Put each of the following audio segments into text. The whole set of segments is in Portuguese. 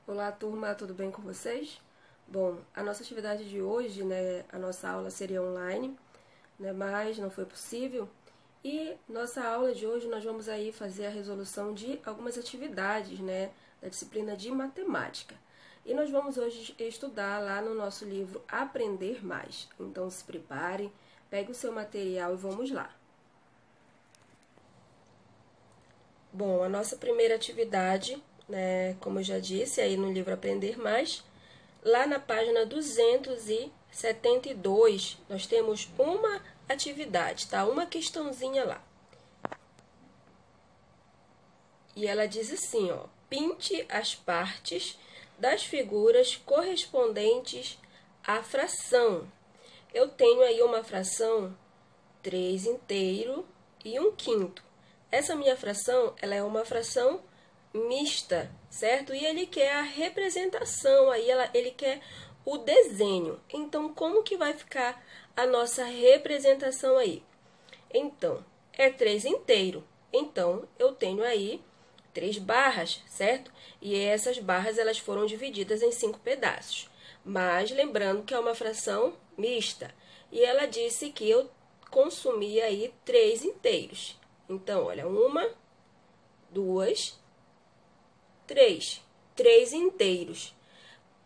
Olá, turma, tudo bem com vocês? Bom, a nossa atividade de hoje, a nossa aula seria online, mas não foi possível. E nossa aula de hoje nós vamos aí fazer a resolução de algumas atividades, da disciplina de matemática. E nós vamos hoje estudar lá no nosso livro Aprender Mais. Então se preparem, pegue o seu material e vamos lá. Bom, a nossa primeira atividade, como eu já disse, aí no livro Aprender Mais, lá na página 272, nós temos uma atividade, tá? Uma questãozinha lá. E ela diz assim, ó: pinte as partes das figuras correspondentes à fração. Eu tenho aí uma fração 3 inteiro e 1/5. Essa minha fração, ela é uma fração mista, certo? E ele quer a representação, aí ele quer o desenho. Então, como que vai ficar a nossa representação aí? Então, é 3 inteiro. Então, eu tenho aí 3 barras, certo? E essas barras, elas foram divididas em 5 pedaços. Mas, lembrando que é uma fração mista. E ela disse que eu consumi aí 3 inteiros. Então, olha, 1, 2, 3. 3 inteiros.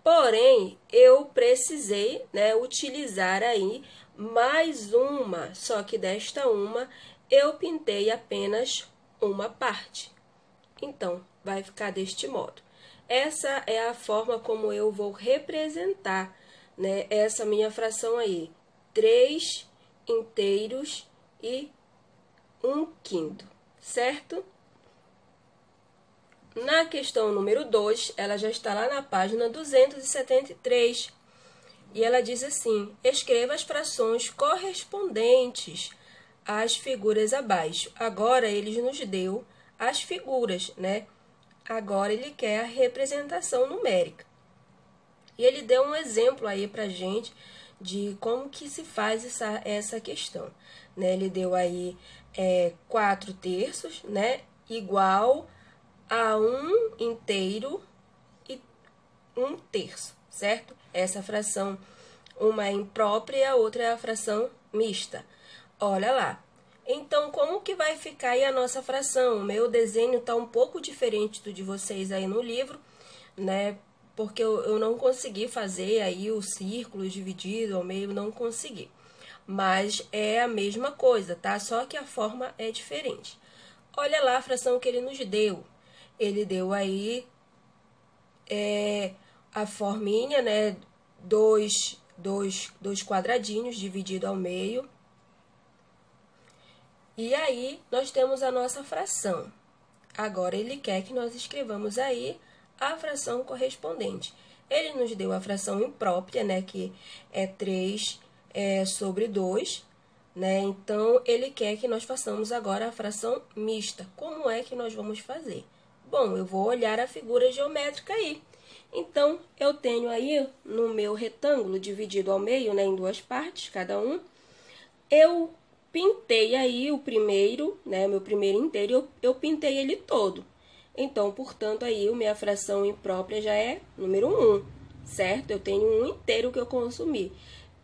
Porém, eu precisei, utilizar aí mais uma, só que desta uma eu pintei apenas uma parte. Então, vai ficar deste modo. Essa é a forma como eu vou representar, essa minha fração aí. 3 inteiros e 1/5, certo? Na questão número 2, ela já está lá na página 273. E ela diz assim: escreva as frações correspondentes às figuras abaixo. Agora, ele nos deu as figuras, Agora, ele quer a representação numérica. E ele deu um exemplo aí pra gente de como que se faz essa questão, Ele deu aí 4/3, igual a 1 inteiro e 1/3, certo? Essa fração, uma é imprópria e a outra é a fração mista. Olha lá. Então, como que vai ficar aí a nossa fração? O meu desenho está um pouco diferente do de vocês aí no livro, Porque eu não consegui fazer aí o círculo dividido ao meio, não consegui. Mas é a mesma coisa, tá? Só que a forma é diferente. Olha lá a fração que ele nos deu. Ele deu aí a forminha, dois quadradinhos dividido ao meio. E aí, nós temos a nossa fração. Agora, ele quer que nós escrevamos aí a fração correspondente. Ele nos deu a fração imprópria, que é 3 sobre 2, Então, ele quer que nós façamos agora a fração mista. Como é que nós vamos fazer? Bom, eu vou olhar a figura geométrica aí. Então, eu tenho aí no meu retângulo dividido ao meio, em 2 partes, cada um. Eu pintei aí o primeiro, meu primeiro inteiro, eu pintei ele todo. Então, portanto, aí a minha fração imprópria já é número 1, certo? Eu tenho 1 inteiro que eu consumi.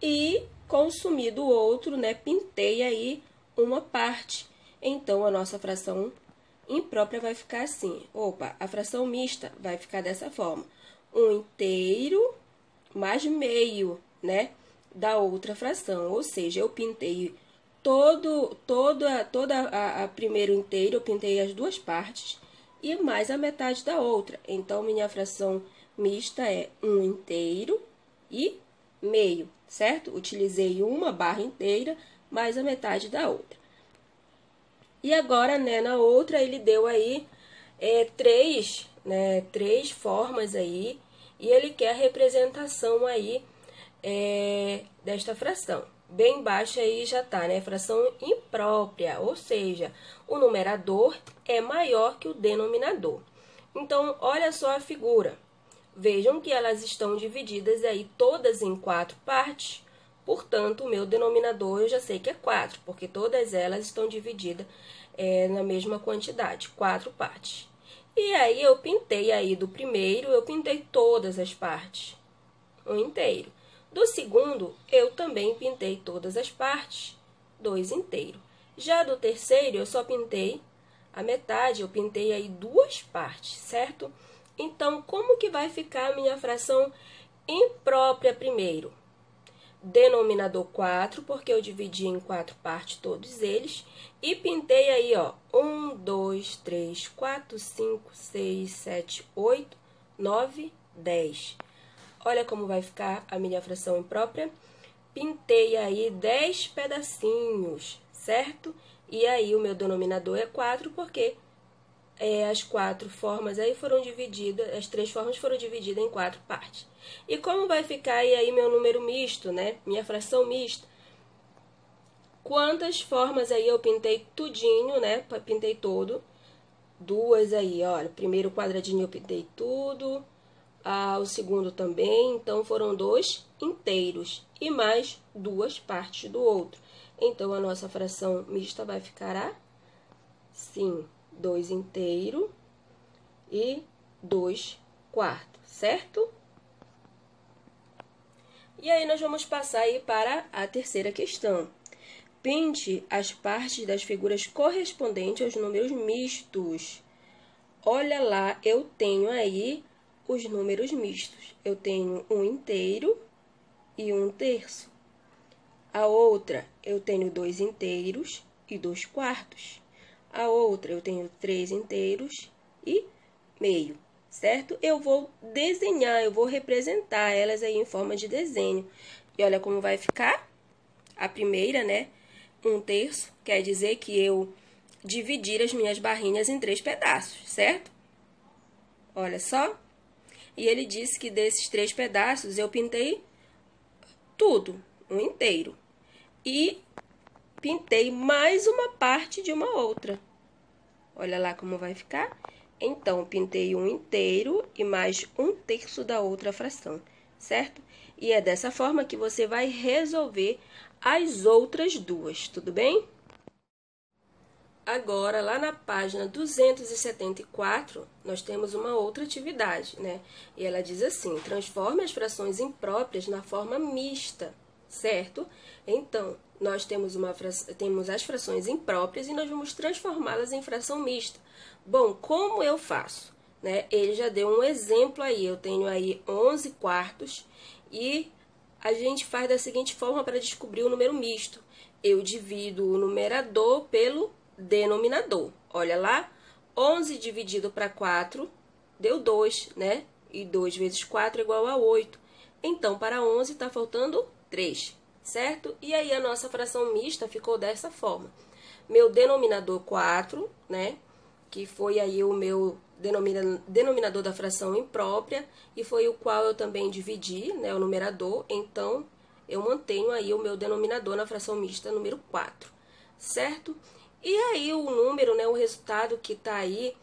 E consumi do outro, pintei aí uma parte. Então, a nossa fração imprópria vai ficar assim. Opa, a fração mista vai ficar dessa forma. 1 inteiro mais meio, da outra fração. Ou seja, eu pintei toda a primeiro inteiro, eu pintei as 2 partes e mais a metade da outra. Então, minha fração mista é 1 inteiro e meio, certo? Utilizei uma barra inteira mais a metade da outra. E agora, na outra, ele deu aí 3 formas aí, e ele quer a representação aí desta fração. Bem embaixo aí já tá, fração imprópria, ou seja, o numerador é maior que o denominador. Então, olha só a figura. Vejam que elas estão divididas aí todas em 4 partes. Portanto, o meu denominador eu já sei que é 4, porque todas elas estão divididas na mesma quantidade, 4 partes. E aí, eu pintei aí do primeiro, eu pintei todas as partes, um inteiro. Do segundo, eu também pintei todas as partes, 2 inteiros. Já do terceiro, eu só pintei a metade, eu pintei aí 2 partes, certo? Então, como que vai ficar a minha fração imprópria primeiro? Denominador 4, porque eu dividi em 4 partes todos eles. E pintei aí, ó, 1, 2, 3, 4, 5, 6, 7, 8, 9, 10. Olha como vai ficar a minha fração imprópria. Pintei aí 10 pedacinhos, certo? E aí, o meu denominador é 4, porque as 4 formas aí foram divididas, as 3 formas foram divididas em 4 partes. E como vai ficar aí meu número misto, né? Minha fração mista. Quantas formas aí eu pintei tudinho, né? Pintei todo. 2 aí, olha. Primeiro quadradinho eu pintei tudo. O segundo também. Então, foram 2 inteiros. E mais 2 partes do outro. Então, a nossa fração mista vai ficar assim, 2 inteiros e 2 quartos, certo? E aí, nós vamos passar aí para a terceira questão. Pinte as partes das figuras correspondentes aos números mistos. Olha lá, eu tenho aí os números mistos. Eu tenho 1 inteiro e 1 terço. A outra, eu tenho 2 inteiros e 2 quartos. A outra, eu tenho 3 inteiros e meio, certo? Eu vou desenhar, eu vou representar elas aí em forma de desenho. E olha como vai ficar. A primeira, né? 1 terço, quer dizer que eu dividir as minhas barrinhas em 3 pedaços, certo? Olha só. E ele disse que desses 3 pedaços eu pintei tudo, 1 inteiro. E pintei mais uma parte de uma outra. Olha lá como vai ficar. Então, pintei 1 inteiro e mais 1 terço da outra fração, certo? E é dessa forma que você vai resolver as outras duas, tudo bem? Agora, lá na página 274, nós temos uma outra atividade, né? E ela diz assim: transforme as frações impróprias na forma mista, certo? Então, nós temos as frações impróprias e nós vamos transformá-las em fração mista. Bom, como eu faço? Né? Ele já deu um exemplo aí. Eu tenho aí 11 quartos e a gente faz da seguinte forma para descobrir o número misto. Eu divido o numerador pelo denominador. Olha lá, 11 dividido para 4 deu 2, né? E 2 vezes 4 é igual a 8. Então, para 11 está faltando 3, certo? E aí, a nossa fração mista ficou dessa forma. Meu denominador 4, né? Que foi aí o meu denominador da fração imprópria e foi o qual eu também dividi, né? O numerador. Então, eu mantenho aí o meu denominador na fração mista número 4, certo? E aí, o número, né, o resultado que está aí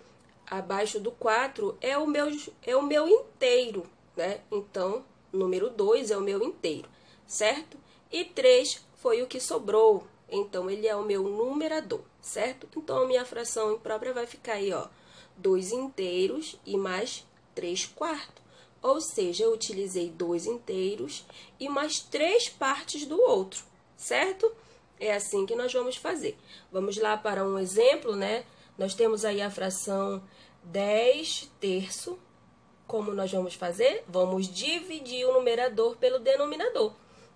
abaixo do 4 é o meu inteiro, né? Então, número 2 é o meu inteiro, certo? E 3 foi o que sobrou, então, ele é o meu numerador, certo? Então, a minha fração imprópria vai ficar aí, ó, 2 inteiros e mais 3 quartos. Ou seja, eu utilizei 2 inteiros e mais 3 partes do outro, certo? É assim que nós vamos fazer. Vamos lá para um exemplo, né? Nós temos aí a fração 10 terço. Como nós vamos fazer? Vamos dividir o numerador pelo denominador.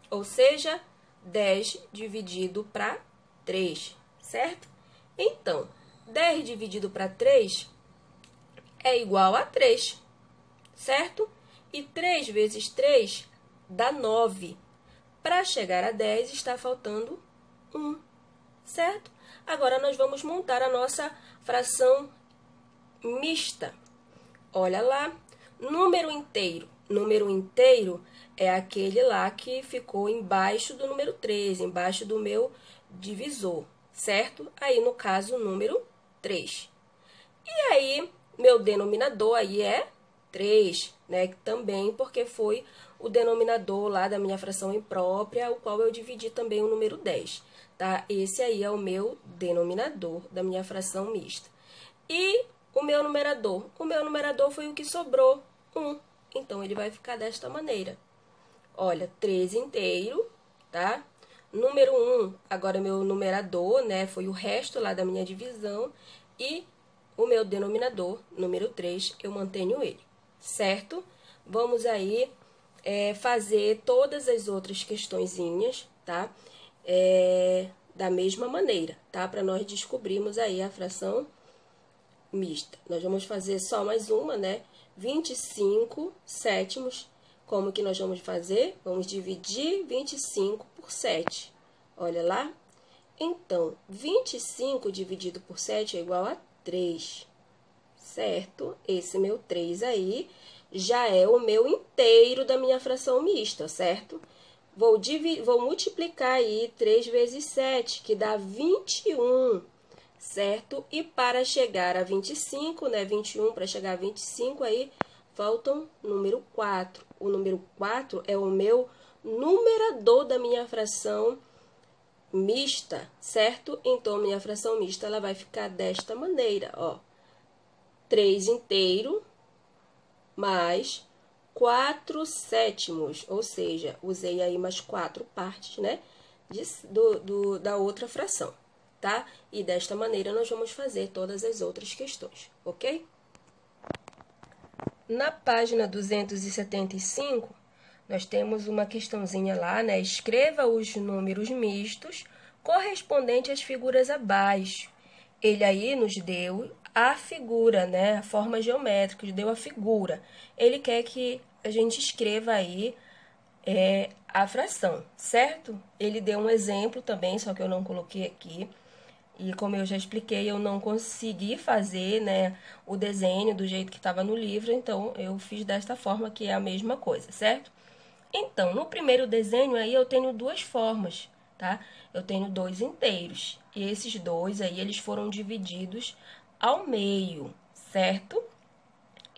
Ou seja, 10 dividido para 3, certo? Então, 10 dividido para 3 é igual a 3, certo? E 3 vezes 3 dá 9. Para chegar a 10, está faltando 1, certo? Agora, nós vamos montar a nossa fração mista. Olha lá, número inteiro. Número inteiro é aquele lá que ficou embaixo do número 3, embaixo do meu divisor, certo? Aí, no caso, o número 3. E aí, meu denominador aí é 3, né? Também porque foi o denominador lá da minha fração imprópria, o qual eu dividi também o número 10, tá? Esse aí é o meu denominador da minha fração mista. E o meu numerador? O meu numerador foi o que sobrou, 1. Então, ele vai ficar desta maneira. Olha, 3 inteiro, tá? Número 1, agora meu numerador, né? Foi o resto lá da minha divisão. E o meu denominador, número 3, eu mantenho ele, certo? Vamos aí fazer todas as outras questõezinhas, tá? Da mesma maneira, tá? Para nós descobrirmos aí a fração mista. Nós vamos fazer só mais uma, né? 25 sétimos. Como que nós vamos fazer? Vamos dividir 25 por 7. Olha lá. Então, 25 dividido por 7 é igual a 3, certo? Esse meu 3 aí já é o meu inteiro da minha fração mista, certo? Vou multiplicar aí 3 vezes 7, que dá 21, certo? E para chegar a 25, né? 21 para chegar a 25 aí, faltam número 4. O número 4 é o meu numerador da minha fração mista, certo? Então, minha fração mista, ela vai ficar desta maneira, ó. 3 inteiro mais 4 sétimos, ou seja, usei aí mais 4 partes, né? Da outra fração, tá? E desta maneira, nós vamos fazer todas as outras questões, ok? Na página 275, nós temos uma questãozinha lá, né? Escreva os números mistos correspondentes às figuras abaixo. Ele aí nos deu a figura, né? A forma geométrica, nos deu a figura. Ele quer que a gente escreva aí a fração, certo? Ele deu um exemplo também, só que eu não coloquei aqui. E como eu já expliquei, eu não consegui fazer, né, o desenho do jeito que estava no livro, então eu fiz desta forma, que é a mesma coisa, certo? Então, no primeiro desenho aí eu tenho duas formas, tá? Eu tenho 2 inteiros, e esses 2 aí, eles foram divididos ao meio, certo?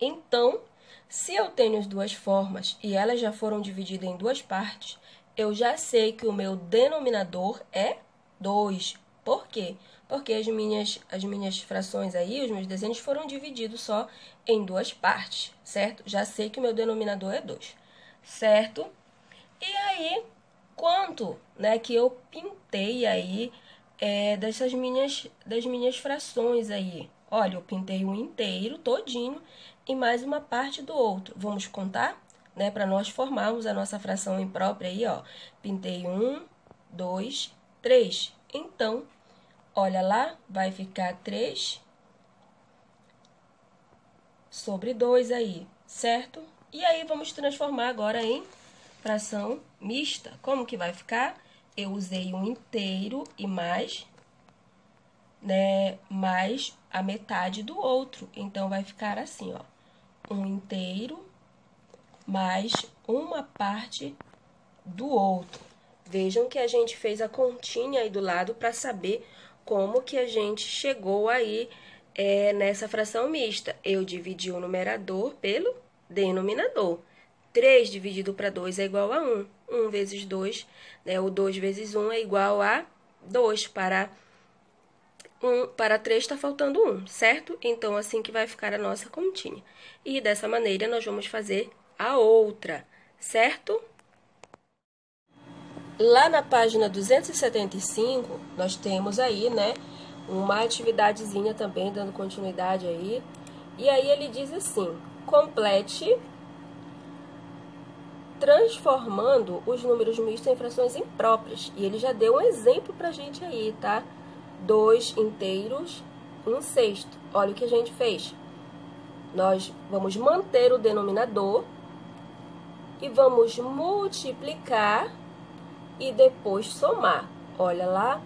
Então, se eu tenho as duas formas e elas já foram divididas em 2 partes, eu já sei que o meu denominador é 2. Por quê? Porque as minhas frações aí, os meus desenhos foram divididos só em 2 partes, certo? Já sei que o meu denominador é 2, certo? E aí, quanto, né, que eu pintei aí das minhas frações aí? Olha, eu pintei um inteiro todinho e mais uma parte do outro. Vamos contar, né, para nós formarmos a nossa fração imprópria aí, ó. Pintei 1, 2, 3. Então, olha lá, vai ficar 3 sobre 2 aí, certo? E aí, vamos transformar agora em fração mista. Como que vai ficar? Eu usei um inteiro e mais, né, mais a metade do outro. Então, vai ficar assim, ó. Um inteiro mais uma parte do outro. Vejam que a gente fez a continha aí do lado para saber como que a gente chegou aí nessa fração mista. Eu dividi o numerador pelo denominador. 3 dividido para 2 é igual a 1. 1 vezes 2, né? O 2 vezes 1 é igual a 2. Para 3 está faltando 1, certo? Então, assim que vai ficar a nossa continha. E dessa maneira, nós vamos fazer a outra, certo? Lá na página 275, nós temos aí, né, uma atividadezinha também, dando continuidade aí. E aí ele diz assim: complete transformando os números mistos em frações impróprias. E ele já deu um exemplo pra gente aí, tá? 2 inteiros, 1 sexto. Olha o que a gente fez. Nós vamos manter o denominador e vamos multiplicar e depois somar. Olha lá,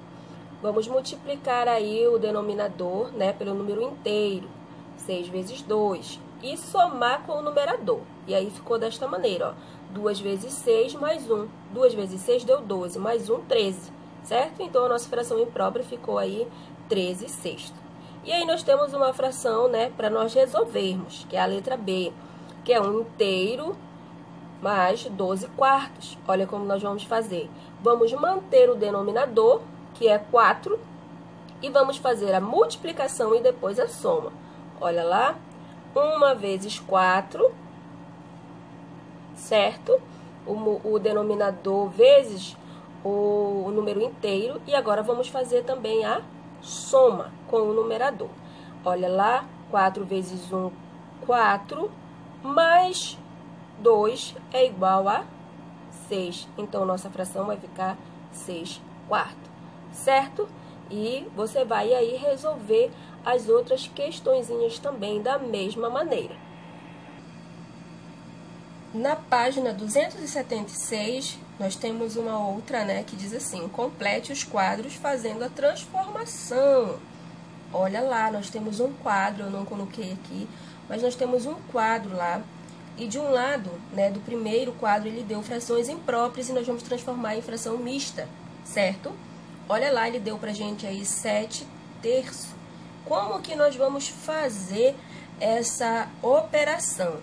vamos multiplicar aí o denominador, né, pelo número inteiro, 6 vezes 2, e somar com o numerador. E aí ficou desta maneira, ó, 2 vezes 6 mais 1. 2 vezes 6 deu 12, mais 1, 13, certo? Então, a nossa fração imprópria ficou aí 13 sextos. E aí, nós temos uma fração, né, para nós resolvermos, que é a letra B, que é 1 inteiro mais 12 quartos. Olha como nós vamos fazer. Vamos manter o denominador, que é 4, e vamos fazer a multiplicação e depois a soma. Olha lá. 1 vezes 4, certo? O denominador vezes o número inteiro. E agora vamos fazer também a soma com o numerador. Olha lá, 4 vezes 1, 4, mais 2 é igual a 6. Então, nossa fração vai ficar 6 quartos, certo? E você vai aí resolver as outras questõezinhas também da mesma maneira. Na página 276, nós temos uma outra, né, que diz assim: complete os quadros fazendo a transformação. Olha lá, nós temos um quadro, eu não coloquei aqui, mas nós temos um quadro lá. E de um lado, né, do primeiro quadro, ele deu frações impróprias e nós vamos transformar em fração mista, certo? Olha lá, ele deu pra gente aí 7 terços. Como que nós vamos fazer essa operação?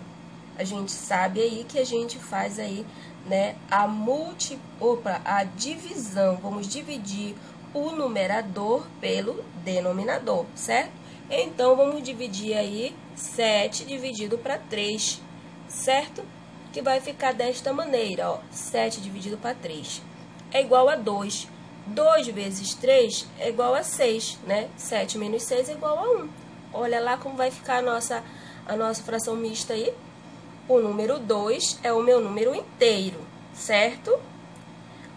A gente sabe aí que a gente faz aí, né, a divisão. Vamos dividir o numerador pelo denominador, certo? Então, vamos dividir aí 7 dividido para 3, certo? Que vai ficar desta maneira, ó. 7 dividido para 3 é igual a 2. 2 vezes 3 é igual a 6, né? 7 menos 6 é igual a 1. Olha lá como vai ficar a nossa fração mista aí. O número 2 é o meu número inteiro, certo?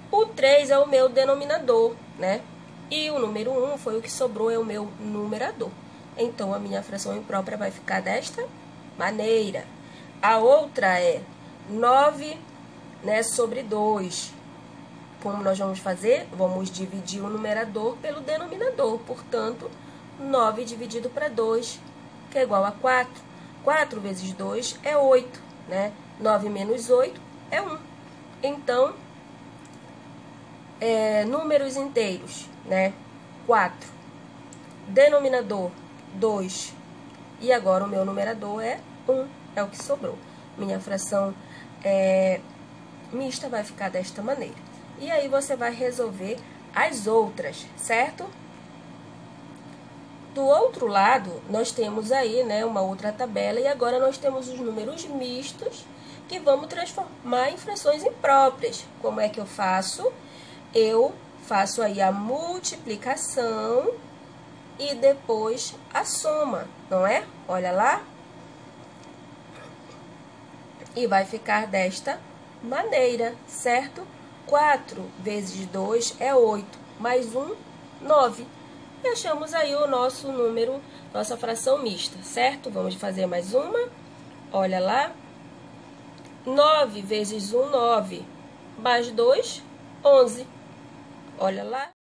O 3 é o meu denominador, né? E o número 1 foi o que sobrou, é o meu numerador. Então, a minha fração imprópria vai ficar desta maneira. A outra é 9, né, sobre 2. Como nós vamos fazer? Vamos dividir o numerador pelo denominador. Portanto, 9 dividido para 2, que é igual a 4. 4 vezes 2 é 8, né? 9 menos 8 é 1. Então, números inteiros, né? 4. Denominador, 2. E agora o meu numerador é 1, é o que sobrou. Minha fração mista vai ficar desta maneira. E aí, você vai resolver as outras, certo? Do outro lado, nós temos aí, né, uma outra tabela. E agora, nós temos os números mistos que vamos transformar em frações impróprias. Como é que eu faço? Eu faço aí a multiplicação e depois a soma, não é? Olha lá. E vai ficar desta maneira, certo? 4 vezes 2 é 8, mais 1, 9. E achamos aí o nosso número, nossa fração mista, certo? Vamos fazer mais uma. Olha lá. 9 vezes 1, 9. Mais 2, 11. Olha lá.